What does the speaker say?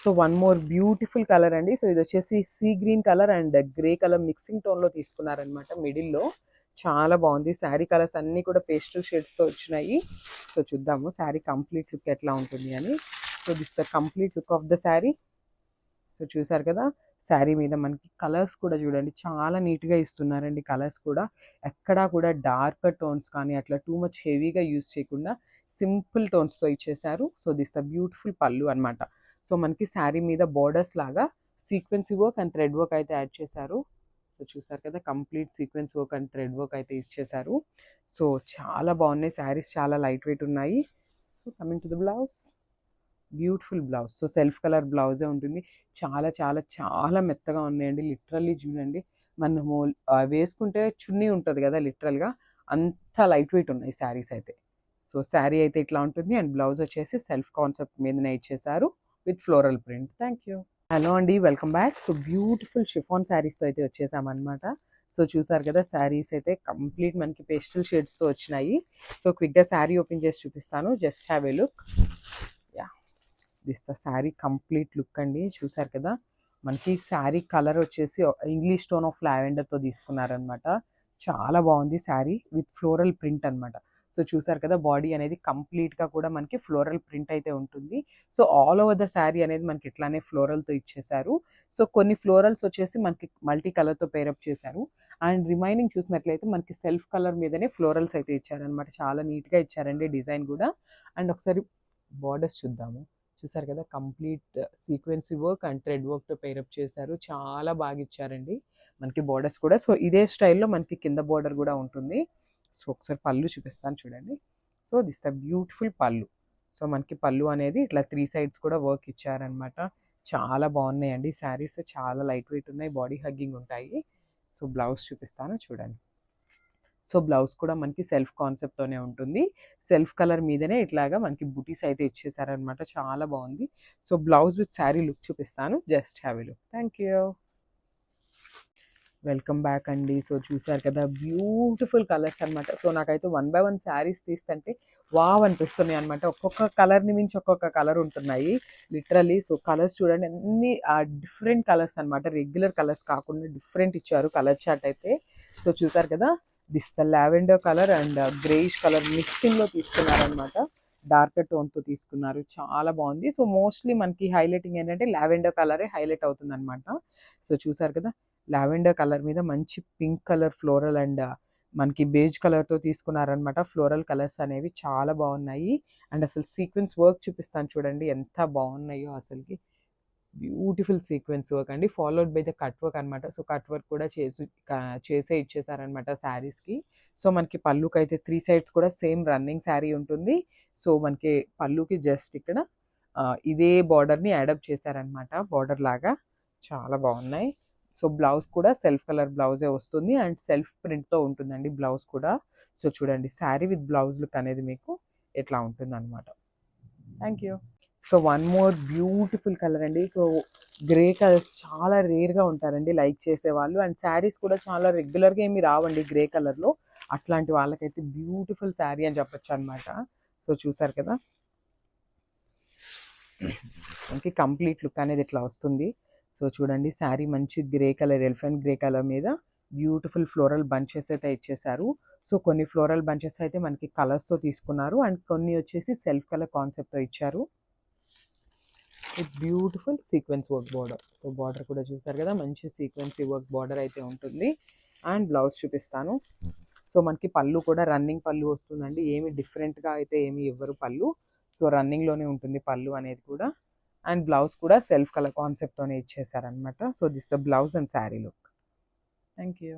So one more beautiful colour అండి. So ఇది వచ్చేసి sea green colour and grey colour mixing టోన్లో తీసుకున్నారనమాట మిడిల్లో. చాలా బాగుంది. శారీ కలర్స్ అన్నీ కూడా పేస్టల్ షేడ్స్తో వచ్చినాయి. సో చూద్దాము శారీ కంప్లీట్ లుక్ ఎట్లా ఉంటుంది అని. So this the complete look of the sari. So చూసారు కదా, శారీ మీద మనకి కలర్స్ కూడా చూడండి చాలా నీట్గా ఇస్తున్నారండి. కలర్స్ కూడా ఎక్కడా కూడా డార్క్ టోన్స్ కానీ అట్లా టూ మచ్ హెవీగా యూజ్ చేయకుండా సింపుల్ టోన్స్తో ఇచ్చేసారు. సో దిస్ ద బ్యూటిఫుల్ పళ్ళు అనమాట. సో మనకి శారీ మీద బోర్డర్స్ లాగా sequence work and thread work అయితే యాడ్ చేశారు. సో చూసారు కదా, complete sequence work and thread work అయితే ఇచ్చేసారు. సో చాలా బాగున్నాయి శారీస్, చాలా లైట్ వెయిట్ ఉన్నాయి. So coming to the blouse, beautiful blouse. So self colour బ్లౌజే ఉంటుంది. చాలా చాలా చాలా మెత్తగా ఉన్నాయండి. లిటరల్లీ చూడండి, మనము వేసుకుంటే చున్నీ ఉంటుంది కదా, లిటరల్గా అంత లైట్ వెయిట్ ఉన్నాయి శారీస్ అయితే. సో శారీ అయితే ఇట్లా ఉంటుంది అండ్ బ్లౌజ్ వచ్చేసి సెల్ఫ్ కాన్సెప్ట్ మీదనే ఇచ్చేసారు with floral print. Thank you. Hello అండి, welcome back. So beautiful chiffon శారీస్తో అయితే వచ్చేసామన్నమాట. సో చూసారు కదా, శారీస్ అయితే కంప్లీట్ మనకి పేస్టల్ షేడ్స్తో వచ్చినాయి. సో క్విక్గా శారీ ఓపెన్ చేసి చూపిస్తాను, just have a look. Yeah, this the sari complete look అండి. చూసారు కదా, మనకి శారీ కలర్ వచ్చేసి ఇంగ్లీష్ టోన్ ఆఫ్ లావెండర్తో తీసుకున్నారనమాట. చాలా బాగుంది శారీ విత్ ఫ్లోరల్ ప్రింట్ అనమాట. సో చూసారు కదా, బాడీ అనేది కంప్లీట్గా కూడా మనకి ఫ్లోరల్ ప్రింట్ అయితే ఉంటుంది. So all over the sari అనేది మనకి ఇట్లానే ఫ్లోరల్తో ఇచ్చేసారు. సో కొన్ని ఫ్లోరల్స్ వచ్చేసి మనకి మల్టీ కలర్తో పేరప్ చేశారు అండ్ రిమైనింగ్ చూసినట్లయితే మనకి సెల్ఫ్ కలర్ మీదనే ఫ్లోరల్స్ అయితే ఇచ్చారనమాట. చాలా నీట్గా ఇచ్చారండి డిజైన్ కూడా. అండ్ ఒకసారి బార్డర్స్ చూద్దాము. చూసారు కదా, కంప్లీట్ సీక్వెన్సీ వర్క్ అండ్ థ్రెడ్ వర్క్తో పేరప్ చేశారు. చాలా బాగా ఇచ్చారండి మనకి బార్డర్స్ కూడా. సో ఇదే స్టైల్లో మనకి కింద బార్డర్ కూడా ఉంటుంది. సో ఒకసారి పళ్ళు చూపిస్తాను చూడండి. సో దిస్ ద బ్యూటిఫుల్ పళ్ళు. సో మనకి పళ్ళు అనేది ఇట్లా 3 సైడ్స్ కూడా వర్క్ ఇచ్చారనమాట. చాలా బాగున్నాయండి శారీస్, చాలా లైట్ వెయిట్ ఉన్నాయి, బాడీ హగ్గింగ్ ఉంటాయి. సో బ్లౌజ్ చూపిస్తాను చూడండి. సో బ్లౌజ్ కూడా మనకి సెల్ఫ్ కాన్సెప్ట్తోనే ఉంటుంది. సెల్ఫ్ కలర్ మీదనే ఇట్లాగా మనకి బుటీస్ అయితే ఇచ్చేసారనమాట. చాలా బాగుంది. So blouse with sari look చూపిస్తాను, just have a look. Thank you. Welcome back అండి. సో చూసారు కదా, బ్యూటిఫుల్ కలర్స్ అనమాట. సో నాకైతే 1 by 1 శారీస్ తీస్తుంటే వావ్ అనిపిస్తున్నాయి అనమాట. ఒక్కొక్క కలర్ని మించి ఒక్కొక్క కలర్ ఉంటున్నాయి లిటరల్లీ. సో కలర్స్ చూడండి, అన్ని డిఫరెంట్ కలర్స్ అనమాట. రెగ్యులర్ కలర్స్ కాకుండా డిఫరెంట్ ఇచ్చారు కలర్ చార్ట్ అయితే. సో చూసారు కదా, this the lavender colour and greyish colour మిక్సింగ్లో తీసుకున్నారనమాట. డార్కర్ టోన్తో తీసుకున్నారు. చాలా బాగుంది. సో మోస్ట్లీ మనకి హైలైటింగ్ ఏంటంటే లావెండర్ కలరే హైలైట్ అవుతుంది అనమాట. సో చూసారు కదా, లావెండర్ కలర్ మీద మంచి పింక్ కలర్ ఫ్లోరల్ అండ్ మనకి బేజ్ కలర్తో తీసుకున్నారనమాట. ఫ్లోరల్ కలర్స్ అనేవి చాలా బాగున్నాయి. అండ్ అసలు సీక్వెన్స్ వర్క్ చూపిస్తాను చూడండి, ఎంత బాగున్నాయో అసలుకి. బ్యూటిఫుల్ సీక్వెన్స్ వర్క్ అండి, followed by the cut work అనమాట. సో కట్ వర్క్ కూడా చేసే ఇచ్చేసారనమాట శారీస్కి. సో మనకి పళ్ళుకి అయితే 3 సైడ్స్ కూడా సేమ్ రన్నింగ్ శారీ ఉంటుంది. సో మనకి పళ్ళుకి జస్ట్ ఇక్కడ ఇదే బార్డర్ని యాడప్ చేశారనమాట, బార్డర్ లాగా. చాలా బాగున్నాయి. సో బ్లౌజ్ కూడా సెల్ఫ్ కలర్ బ్లౌజే వస్తుంది అండ్ సెల్ఫ్ ప్రింట్తో ఉంటుందండి బ్లౌజ్ కూడా. సో చూడండి, శారీ విత్ బ్లౌజ్ లుక్ అనేది మీకు ఎట్లా ఉంటుంది అనమాట. Thank you. So one more beautiful colour అండి. సో గ్రే కలర్స్ చాలా రేర్గా ఉంటారండి లైక్ చేసేవాళ్ళు. అండ్ శారీస్ కూడా చాలా రెగ్యులర్గా ఏమి రావండి గ్రే కలర్లో. అట్లాంటి వాళ్ళకైతే బ్యూటిఫుల్ శారీ అని చెప్పొచ్చు అనమాట. సో చూసారు కదా, మనకి కంప్లీట్ లుక్ అనేది ఇట్లా వస్తుంది. సో చూడండి, శారీ మంచి grey colour, elephant grey colour మీద బ్యూటిఫుల్ ఫ్లోరల్ బంచెస్ అయితే ఇచ్చేసారు. సో కొన్ని ఫ్లోరల్ బంచెస్ అయితే మనకి కలర్స్తో తీసుకున్నారు అండ్ కొన్ని వచ్చేసి సెల్ఫ్ కలర్ కాన్సెప్ట్తో ఇచ్చారు. Beautiful sequence work border. So border కూడా చూసారు కదా, మంచి సీక్వెన్సీ వర్క్ బార్డర్ అయితే ఉంటుంది. అండ్ బ్లౌజ్ చూపిస్తాను. సో మనకి పళ్ళు కూడా రన్నింగ్ పళ్ళు వస్తుందండి, ఏమి డిఫరెంట్గా అయితే ఏమి ఇవ్వరు పళ్ళు. సో రన్నింగ్లోనే ఉంటుంది పళ్ళు అనేది కూడా. అండ్ బ్లౌజ్ కూడా సెల్ఫ్ కలర్ కాన్సెప్ట్తోనే ఇచ్చేసారనమాట. So this the blouse and sari look. Thank you.